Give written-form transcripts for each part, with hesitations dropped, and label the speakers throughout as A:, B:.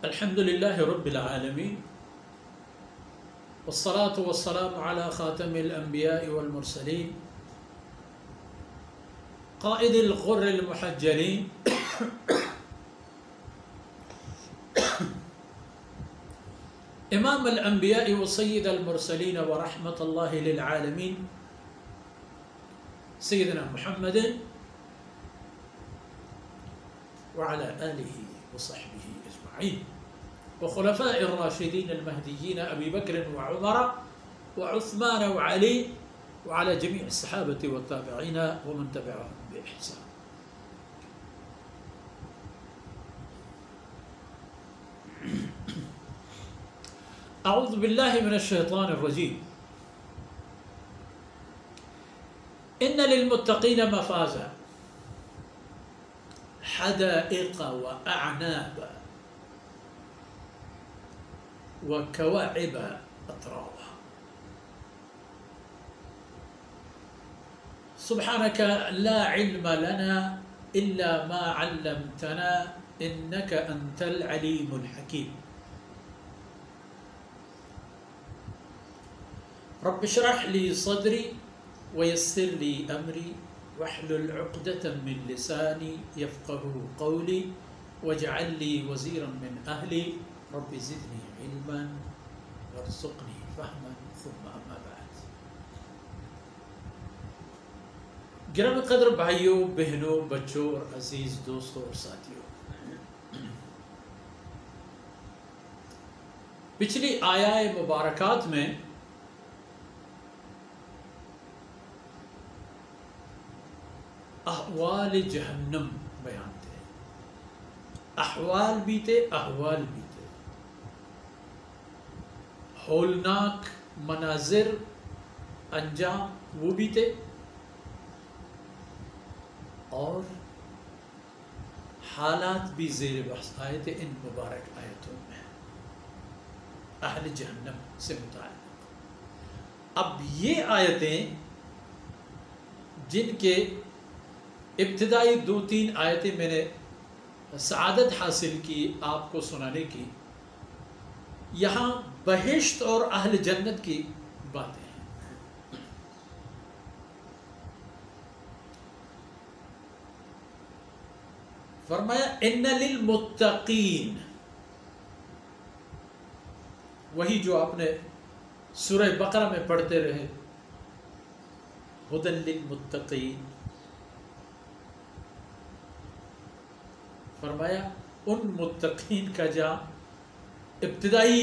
A: الحمد لله رب العالمين والصلاة والسلام على خاتم الأنبياء والمرسلين قائد الغر المحجلين إمام الأنبياء وسيد المرسلين ورحمة الله للعالمين سيدنا محمد وعلى آله وصحبه أجمعين وخلفاء الراشدين المهديين أبي بكر وعمر وعثمان وعلي وعلى جميع الصحابة والتابعين ومن تبعهم بإحسان. أعوذ بالله من الشيطان الرجيم. إن للمتقين مفازا حدائق وأعنابا وكواعب أترابا. سبحانك لا علم لنا إلا ما علمتنا إنك أنت العليم الحكيم. رب اشرح لي صدري ويسر لي أمري واحلل عقدة من لساني يفقه قولي واجعل لي وزيرا من أهلي رب زدني علما وارزقني فهما ثم أما بعد. گرامی قدر بھائیوں، بہنوں، بچوں اور عزیز دوستوں اور ساتھیوں، پچھلی آیات مبارکات میں احوال جہنم بیان تھے. احوال بھی تھے، احوال بھی تھے، ہولناک مناظر، انجام وہ بھی تھے، اور حالات بھی زیر بحث آئے تھے ان مبارک آیتوں میں اہل جہنم سے متعلق. اب یہ آیتیں جن کے ابتدائی 2-3 آیتیں میں نے سعادت حاصل کی آپ کو سنانے کی، یہاں بہشت اور اہل جنت کی باتیں ہیں. فرمایا ان للمتقین، وہی جو آپ نے سورہ بقرہ میں پڑھتے رہے، ھدی للمتقین. فرمایا ان متقین کا جہاں ابتدائی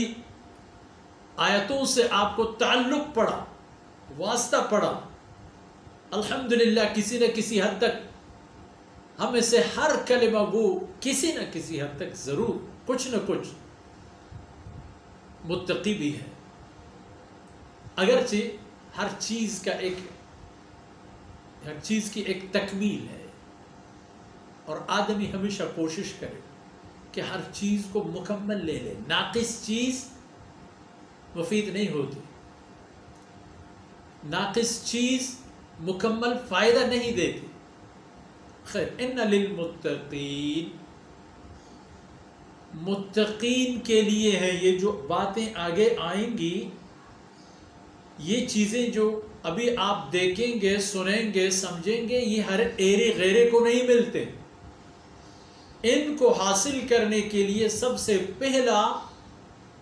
A: آیتوں سے آپ کو تعلق پڑا، واسطہ پڑا، الحمدللہ کسی نہ کسی حد تک ہمیں سے ہر کلمہ وہ کسی نہ کسی حد تک ضرور کچھ نہ کچھ متقی بھی ہے. اگرچہ ہر چیز کی ایک تکمیل ہے، اور آدمی ہمیشہ کوشش کرے کہ ہر چیز کو مکمل لے لے. ناقص چیز مفید نہیں ہوتی، ناقص چیز مکمل فائدہ نہیں دیتی. خیر، ان للمتقین، متقین کے لیے ہے یہ جو باتیں آگے آئیں گی. یہ چیزیں جو ابھی آپ دیکھیں گے، سنیں گے، سمجھیں گے، یہ ہر ایرے غیرے کو نہیں ملتے. ان کو حاصل کرنے کے لیے سب سے پہلا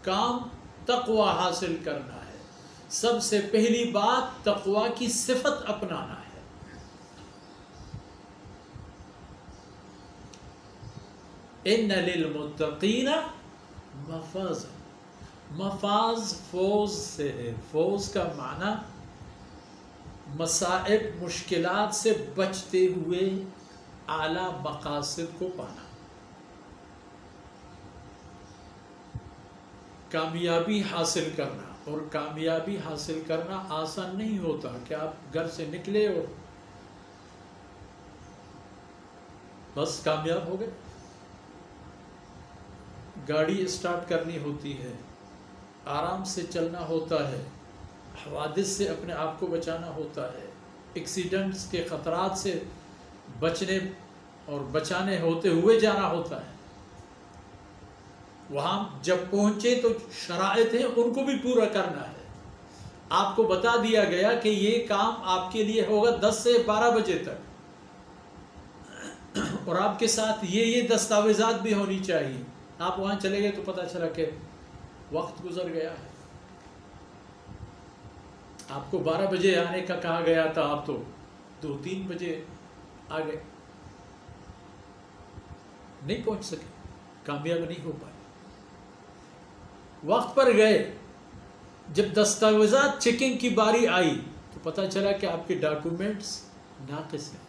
A: کام تقوی حاصل کرنا ہے. سب سے پہلی بات تقوی کی صفت اپنانا ہے. ان للمتقین مفاز. مفاز فوز سے ہے. فوز کا معنی مصائب، مشکلات سے بچتے ہوئے اعلیٰ مقاصد کو پانا. کامیابی حاصل کرنا، اور کامیابی حاصل کرنا آسان نہیں ہوتا کہ آپ گھر سے نکلے اور بس کامیاب ہو گئے. گاڑی اسٹارٹ کرنی ہوتی ہے، آرام سے چلنا ہوتا ہے، حوادث سے اپنے آپ کو بچانا ہوتا ہے، ایکسیڈنٹس کے خطرات سے بچنے اور بچانے ہوتے ہوئے جانا ہوتا ہے. وہاں جب پہنچے تو شرائط ہیں ان کو بھی پورا کرنا ہے. آپ کو بتا دیا گیا کہ یہ کام آپ کے لیے ہوگا 10 سے 12 بجے تک، اور آپ کے ساتھ یہ دستاویزات بھی ہونی چاہیے. آپ وہاں چلے گئے تو پتہ چلا کہ وقت گزر گیا ہے. آپ کو 12 بجے آنے کا کہا گیا تھا، آپ تو 2-3 بجے آ گئے، نہیں پہنچ سکے، کامیاب نہیں ہو پائے. وقت پر گئے، جب دستاویزات چیکنگ کی باری آئی تو پتہ چلا کہ آپ کے ڈاکومنٹس ناقص ہیں،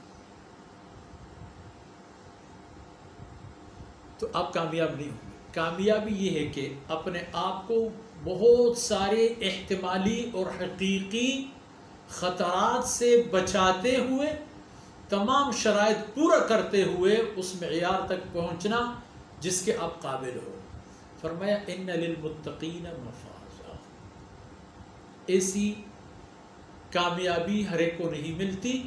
A: تو آپ کامیاب نہیں ہوں گے. کامیابی یہ ہے کہ اپنے آپ کو بہت سارے احتمالی اور حقیقی خطرات سے بچاتے ہوئے، تمام شرائط پورا کرتے ہوئے اس معیار تک پہنچنا جس کے آپ قابل ہو. فرمایا ان للمتقین مفازا. ایسی کامیابی ہر ایک کو نہیں ملتی،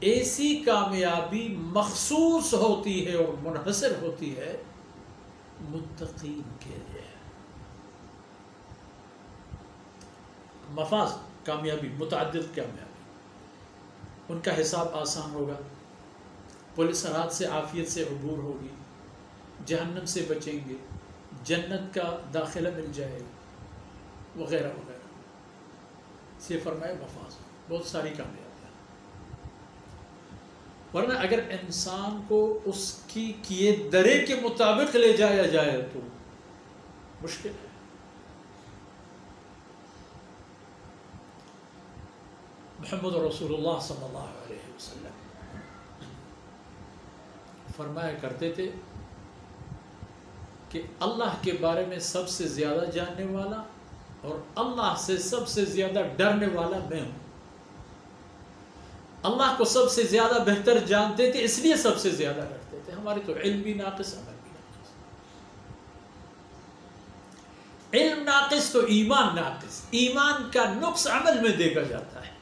A: ایسی کامیابی مخصوص ہوتی ہے اور منحصر ہوتی ہے متقین کے لیے. مفاز کامیابی، متعدد کامیابی، ان کا حساب آسان ہوگا، پولیس رات سے عافیت سے عبور ہوگی، جہنم سے بچیں گے، جنت کا داخلہ مل جائے گا، وغیرہ وغیرہ. سے فرمائے مفاز، بہت ساری کامیابیاں. ورنہ اگر انسان کو اس کی کیے درے کے مطابق لے جایا جائے تو مشکل ہے. محمد رسول اللہ صلی اللہ علیہ وسلم فرمایا کرتے تھے کہ اللہ کے بارے میں سب سے زیادہ جاننے والا اور اللہ سے سب سے زیادہ ڈرنے والا میں ہوں. اللہ کو سب سے زیادہ بہتر جانتے تھے، اس لیے سب سے زیادہ ڈرتے تھے. ہمارے تو علم بھی ناقص، عمل بھی ناقص. علم ناقص تو ایمان ناقص. ایمان کا نقص عمل میں دیکھا جاتا ہے.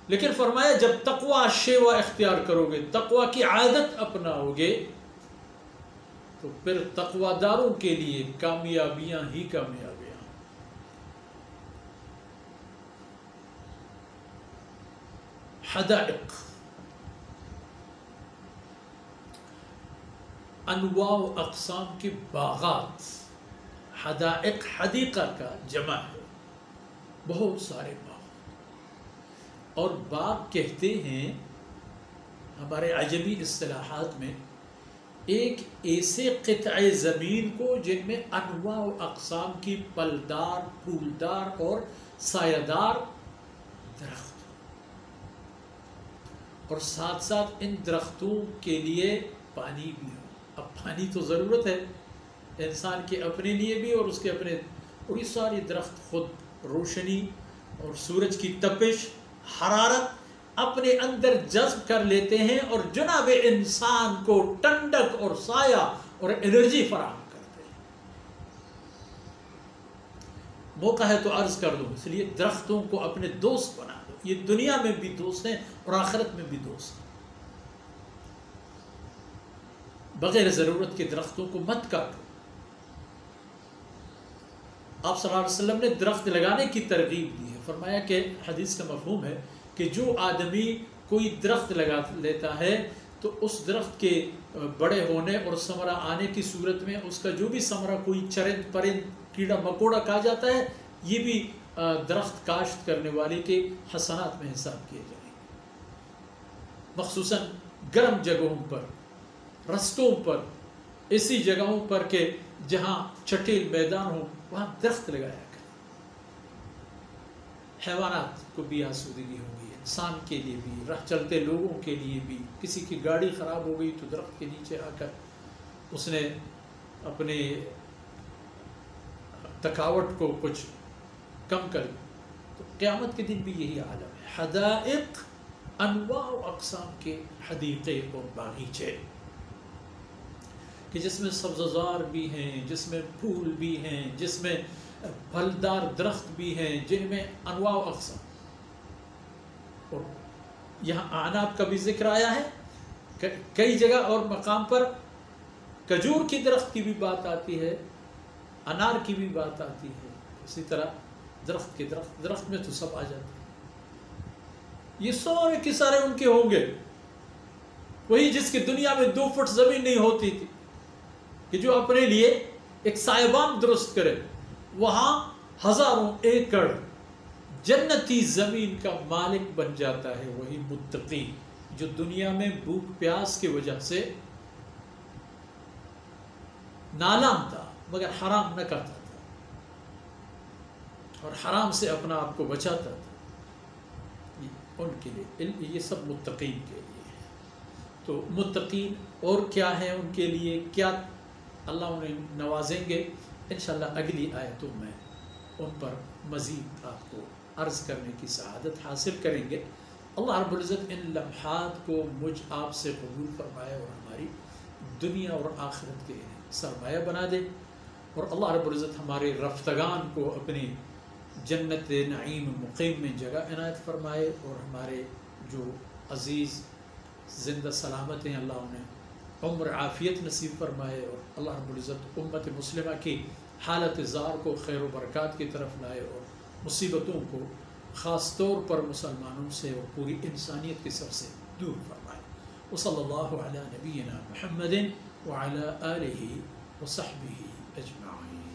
A: لیکن فرمایا جب تقوی شیوا اختیار کرو گے، تقوی کی عادت اپناؤ گے، تو پھر تقوی داروں کے لیے کامیابیاں ہی کامیابیاں. حدائق، انواع و اقسام کے باغات. حدائق حدیقہ کا جمع ہے، بہت سارے باغ. اور باغ کہتے ہیں ہمارے عجمی اصطلاحات میں ایک ایسے قطعے زمین کو جن میں انواع و اقسام کی پلدار، پھولدار اور سایہ دار درخت، اور ساتھ ساتھ ان درختوں کے لیے پانی بھی ہو. اب پانی تو ضرورت ہے انسان کے اپنے لیے بھی اور اس کے اپنے، اور یہ ساری درخت خود روشنی اور سورج کی تپش، حرارت اپنے اندر جذب کر لیتے ہیں اور جناب انسان کو ٹھنڈک اور سایہ اور انرجی فراہم کرتے ہیں. موقع ہے تو عرض کر دوں، اس لیے درختوں کو اپنے دوست بنا دو. یہ دنیا میں بھی دوست ہیں اور آخرت میں بھی دوست ہیں. بغیر ضرورت کے درختوں کو مت کاٹو. آپ صلی اللہ علیہ وسلم نے درخت لگانے کی ترغیب دی ہے. فرمایا کہ حدیث کا مفہوم ہے کہ جو آدمی کوئی درخت لگا لیتا ہے تو اس درخت کے بڑے ہونے اور ثمرہ آنے کی صورت میں اس کا جو بھی ثمرہ کوئی چرند پرند کیڑا مکوڑا کھا جاتا ہے، یہ بھی درخت کاشت کرنے والے کے حسنات میں حساب کیے جائیں گے. مخصوصاً گرم جگہوں پر، رستوں پر، ایسی جگہوں پر کہ جہاں چٹیل میدان ہو، وہاں درخت لگایا کریں. حیوانات کو بھی آسودگی ہوگی، انسان کے لیے بھی، راہ چلتے لوگوں کے لیے بھی. کسی کی گاڑی خراب ہو گئی تو درخت کے نیچے آ کر اس نے اپنے تھکاوٹ کو کچھ کم کر. تو قیامت کے دن بھی یہی عالم ہے. حدائق، انواع و اقسام کے حدیقے اور باغیچے کہ جس میں سبززار بھی ہیں، جس میں پھول بھی ہیں، جس میں پھلدار درخت بھی ہیں، جن میں انواع و اقسام. اور یہاں اعناب کا بھی ذکر آیا ہے. کئی جگہ اور مقام پر کھجور کی درخت کی بھی بات آتی ہے، انار کی بھی بات آتی ہے، اسی طرح درخت کے درخت میں تو سب آ جاتے ہیں. یہ سارے کے سارے ان کے ہوں گے. وہی جس کی دنیا میں 2 فٹ زمین نہیں ہوتی تھی کہ جو اپنے لیے ایک سائبان درست کرے، وہاں ہزاروں ایکڑ جنتی زمین کا مالک بن جاتا ہے. وہی متقی جو دنیا میں بھوک پیاس کی وجہ سے نالام تھا مگر حرام نہ کرتا تھا اور حرام سے اپنا آپ کو بچاتا تھا. ان کے لیے یہ سب متقین کے لیے ہے. تو متقین اور کیا ہے ان کے لیے، کیا اللہ انہیں نوازیں گے، انشاءاللہ اگلی آیتوں میں ان پر مزید آپ کو عرض کرنے کی سعادت حاصل کریں گے. اللہ رب العزت ان لمحات کو مجھ آپ سے قبول فرمائے اور ہماری دنیا اور آخرت کے سرمایہ بنا دے، اور اللہ رب العزت ہمارے رفتگان کو اپنی جنت نعیم مقیم میں جگہ عنایت فرمائے، اور ہمارے جو عزیز زندہ سلامت ہیں اللہ انہیں عمر عافیت نصیب فرمائے، اور اللہ رب العزت امت مسلمہ کی حالت زار کو خیر و برکات کی طرف لائے، اور مصیبتوں کو خاص طور پر مسلمانوں سے اور پوری انسانیت کے سر سے دور فرمائے. وصلی اللہ علی نبینا محمد وعلی آلہ وصحبہ اجمعین.